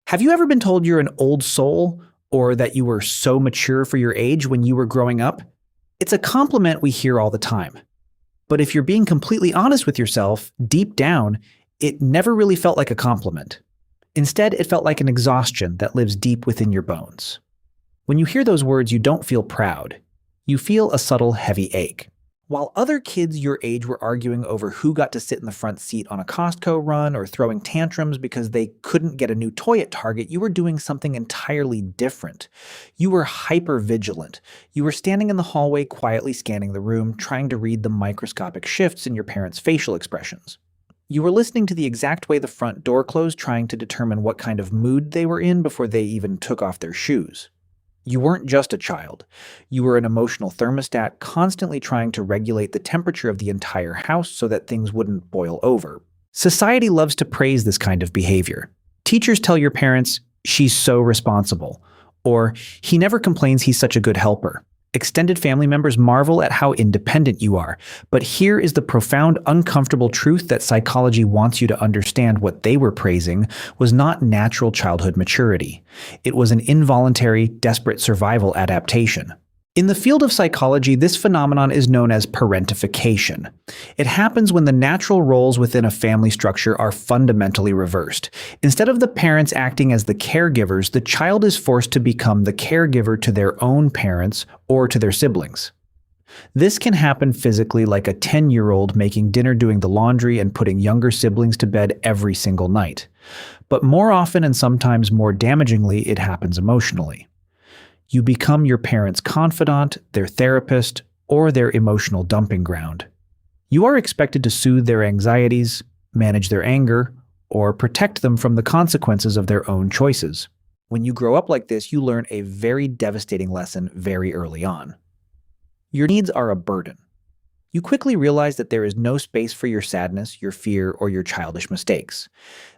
Have you ever been told you're an old soul or that you were so mature for your age when you were growing up? It's a compliment we hear all the time. But if you're being completely honest with yourself, deep down, it never really felt like a compliment. Instead, it felt like an exhaustion that lives deep within your bones. When you hear those words, you don't feel proud. You feel a subtle, heavy ache. While other kids your age were arguing over who got to sit in the front seat on a Costco run or throwing tantrums because they couldn't get a new toy at Target, you were doing something entirely different. You were hyper-vigilant. You were standing in the hallway quietly scanning the room, trying to read the microscopic shifts in your parents' facial expressions. You were listening to the exact way the front door closed, trying to determine what kind of mood they were in before they even took off their shoes. You weren't just a child. You were an emotional thermostat, constantly trying to regulate the temperature of the entire house so that things wouldn't boil over. Society loves to praise this kind of behavior. Teachers tell your parents, "She's so responsible," or "He never complains, he's such a good helper." Extended family members marvel at how independent you are. But here is the profound, uncomfortable truth that psychology wants you to understand: what they were praising was not natural childhood maturity. It was an involuntary, desperate survival adaptation. In the field of psychology, this phenomenon is known as parentification. It happens when the natural roles within a family structure are fundamentally reversed. Instead of the parents acting as the caregivers, the child is forced to become the caregiver to their own parents or to their siblings. This can happen physically, like a 10-year-old making dinner, doing the laundry, and putting younger siblings to bed every single night. But more often, and sometimes more damagingly, it happens emotionally. You become your parents' confidant, their therapist, or their emotional dumping ground. You are expected to soothe their anxieties, manage their anger, or protect them from the consequences of their own choices. When you grow up like this, you learn a very devastating lesson very early on. Your needs are a burden. You quickly realize that there is no space for your sadness, your fear, or your childish mistakes.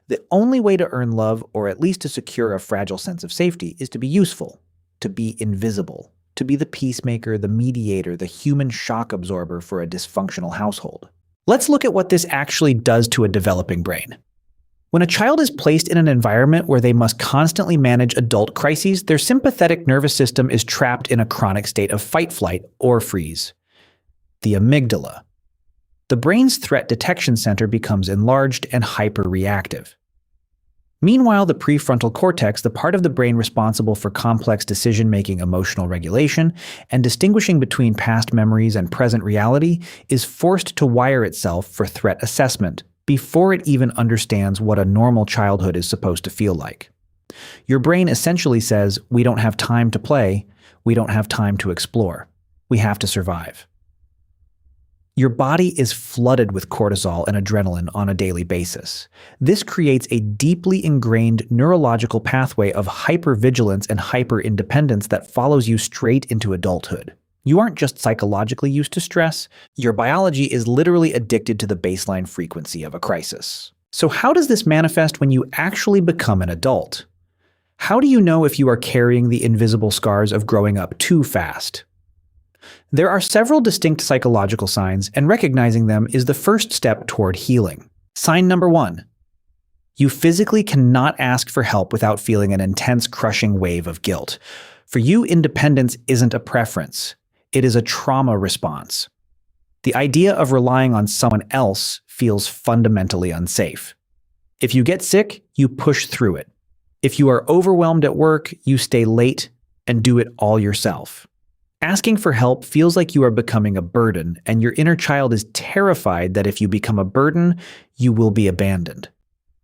The only way to earn love, or at least to secure a fragile sense of safety, is to be useful, to be invisible, to be the peacemaker, the mediator, the human shock absorber for a dysfunctional household. Let's look at what this actually does to a developing brain. When a child is placed in an environment where they must constantly manage adult crises, their sympathetic nervous system is trapped in a chronic state of fight, flight, or freeze. The amygdala. The brain's threat detection center becomes enlarged and hyper-reactive. Meanwhile, the prefrontal cortex, the part of the brain responsible for complex decision-making, emotional regulation, and distinguishing between past memories and present reality, is forced to wire itself for threat assessment before it even understands what a normal childhood is supposed to feel like. Your brain essentially says, "We don't have time to play, we don't have time to explore, we have to survive." Your body is flooded with cortisol and adrenaline on a daily basis. This creates a deeply ingrained neurological pathway of hypervigilance and hyperindependence that follows you straight into adulthood. You aren't just psychologically used to stress, your biology is literally addicted to the baseline frequency of a crisis. So how does this manifest when you actually become an adult? How do you know if you are carrying the invisible scars of growing up too fast? There are several distinct psychological signs, and recognizing them is the first step toward healing. Sign number 1. You physically cannot ask for help without feeling an intense, crushing wave of guilt. For you, independence isn't a preference. It is a trauma response. The idea of relying on someone else feels fundamentally unsafe. If you get sick, you push through it. If you are overwhelmed at work, you stay late and do it all yourself. Asking for help feels like you are becoming a burden, and your inner child is terrified that if you become a burden, you will be abandoned.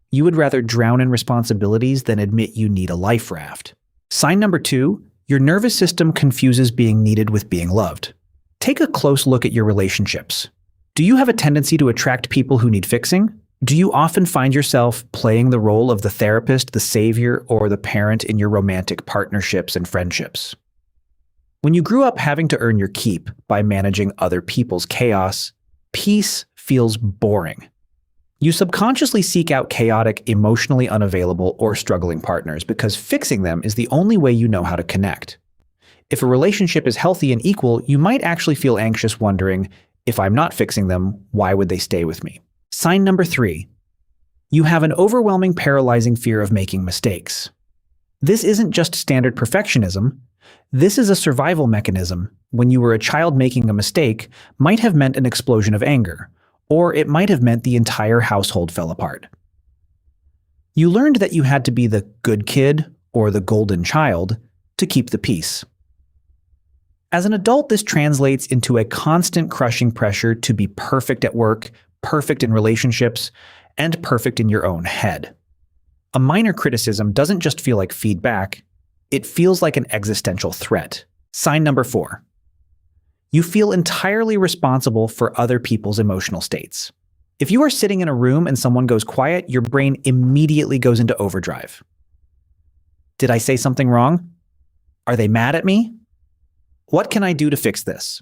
You would rather drown in responsibilities than admit you need a life raft. Sign number 2, your nervous system confuses being needed with being loved. Take a close look at your relationships. Do you have a tendency to attract people who need fixing? Do you often find yourself playing the role of the therapist, the savior, or the parent in your romantic partnerships and friendships? When you grew up having to earn your keep by managing other people's chaos, peace feels boring. You subconsciously seek out chaotic, emotionally unavailable, or struggling partners because fixing them is the only way you know how to connect. If a relationship is healthy and equal, you might actually feel anxious, wondering, if I'm not fixing them, why would they stay with me? Sign number 3. You have an overwhelming, paralyzing fear of making mistakes. This isn't just standard perfectionism. This is a survival mechanism. When you were a child, making a mistake might have meant an explosion of anger, or it might have meant the entire household fell apart. You learned that you had to be the good kid or the golden child to keep the peace. As an adult, this translates into a constant crushing pressure to be perfect at work, perfect in relationships, and perfect in your own head. A minor criticism doesn't just feel like feedback, it feels like an existential threat. Sign number 4. You feel entirely responsible for other people's emotional states. If you are sitting in a room and someone goes quiet, your brain immediately goes into overdrive. Did I say something wrong? Are they mad at me? What can I do to fix this?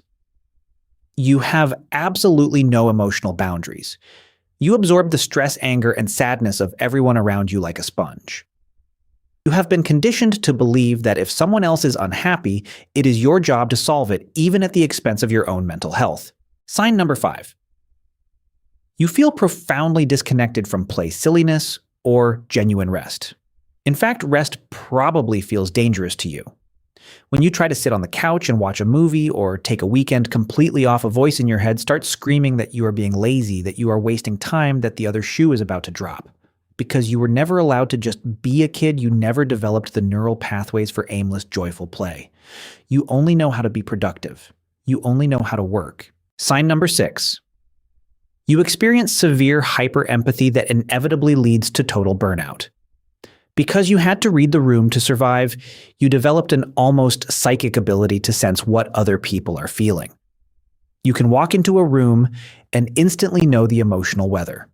You have absolutely no emotional boundaries. You absorb the stress, anger, and sadness of everyone around you like a sponge. You have been conditioned to believe that if someone else is unhappy, it is your job to solve it, even at the expense of your own mental health. Sign number 5. You feel profoundly disconnected from play, silliness, or genuine rest. In fact, rest probably feels dangerous to you. When you try to sit on the couch and watch a movie or take a weekend completely off, a voice in your head starts screaming that you are being lazy, that you are wasting time, that the other shoe is about to drop. Because you were never allowed to just be a kid, you never developed the neural pathways for aimless, joyful play. You only know how to be productive. You only know how to work. Sign number 6. You experience severe hyper-empathy that inevitably leads to total burnout. Because you had to read the room to survive, you developed an almost psychic ability to sense what other people are feeling. You can walk into a room and instantly know the emotional weather.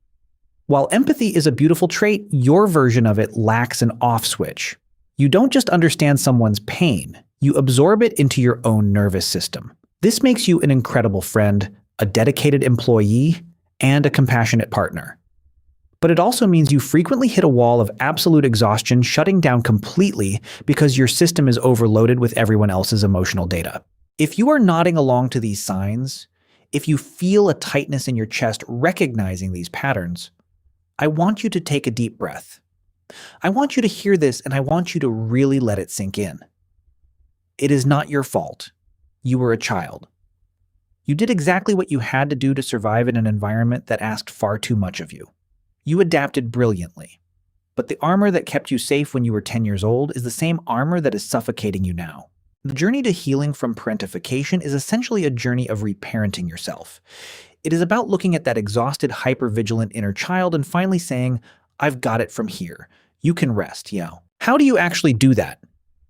While empathy is a beautiful trait, your version of it lacks an off switch. You don't just understand someone's pain, you absorb it into your own nervous system. This makes you an incredible friend, a dedicated employee, and a compassionate partner. But it also means you frequently hit a wall of absolute exhaustion, shutting down completely because your system is overloaded with everyone else's emotional data. If you are nodding along to these signs, if you feel a tightness in your chest recognizing these patterns, I want you to take a deep breath. I want you to hear this, and I want you to really let it sink in. It is not your fault. You were a child. You did exactly what you had to do to survive in an environment that asked far too much of you. You adapted brilliantly. But the armor that kept you safe when you were 10 years old is the same armor that is suffocating you now. The journey to healing from parentification is essentially a journey of reparenting yourself. It is about looking at that exhausted, hyper-vigilant inner child and finally saying, I've got it from here. You can rest, How do you actually do that?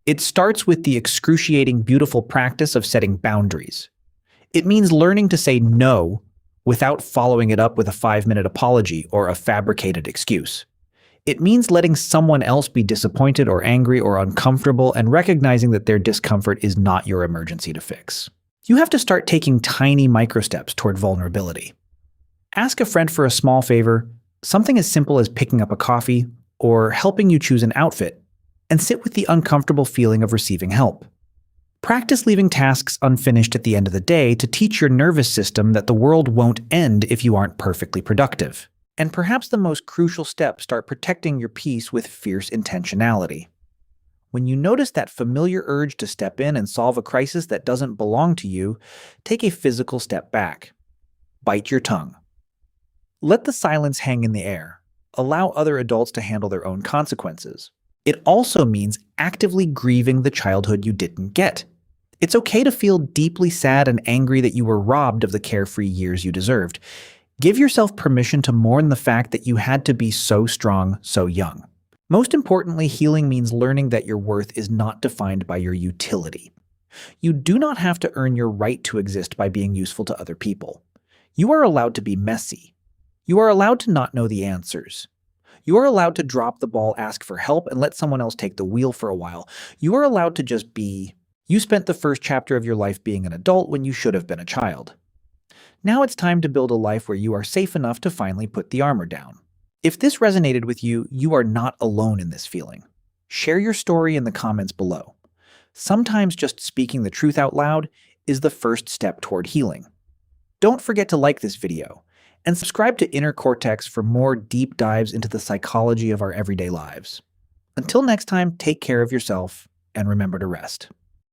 It starts with the excruciating, beautiful practice of setting boundaries. It means learning to say no without following it up with a 5-minute apology or a fabricated excuse. It means letting someone else be disappointed or angry or uncomfortable and recognizing that their discomfort is not your emergency to fix. You have to start taking tiny microsteps toward vulnerability. Ask a friend for a small favor, something as simple as picking up a coffee or helping you choose an outfit, and sit with the uncomfortable feeling of receiving help. Practice leaving tasks unfinished at the end of the day to teach your nervous system that the world won't end if you aren't perfectly productive. And perhaps the most crucial step, start protecting your peace with fierce intentionality. When you notice that familiar urge to step in and solve a crisis that doesn't belong to you, take a physical step back. Bite your tongue. Let the silence hang in the air. Allow other adults to handle their own consequences. It also means actively grieving the childhood you didn't get. It's okay to feel deeply sad and angry that you were robbed of the carefree years you deserved. Give yourself permission to mourn the fact that you had to be so strong, so young. Most importantly, healing means learning that your worth is not defined by your utility. You do not have to earn your right to exist by being useful to other people. You are allowed to be messy. You are allowed to not know the answers. You are allowed to drop the ball, ask for help, and let someone else take the wheel for a while. You are allowed to just be. You spent the first chapter of your life being an adult when you should have been a child. Now it's time to build a life where you are safe enough to finally put the armor down. If this resonated with you, you are not alone in this feeling. Share your story in the comments below. Sometimes just speaking the truth out loud is the first step toward healing. Don't forget to like this video and subscribe to Inner Cortex for more deep dives into the psychology of our everyday lives. Until next time, take care of yourself and remember to rest.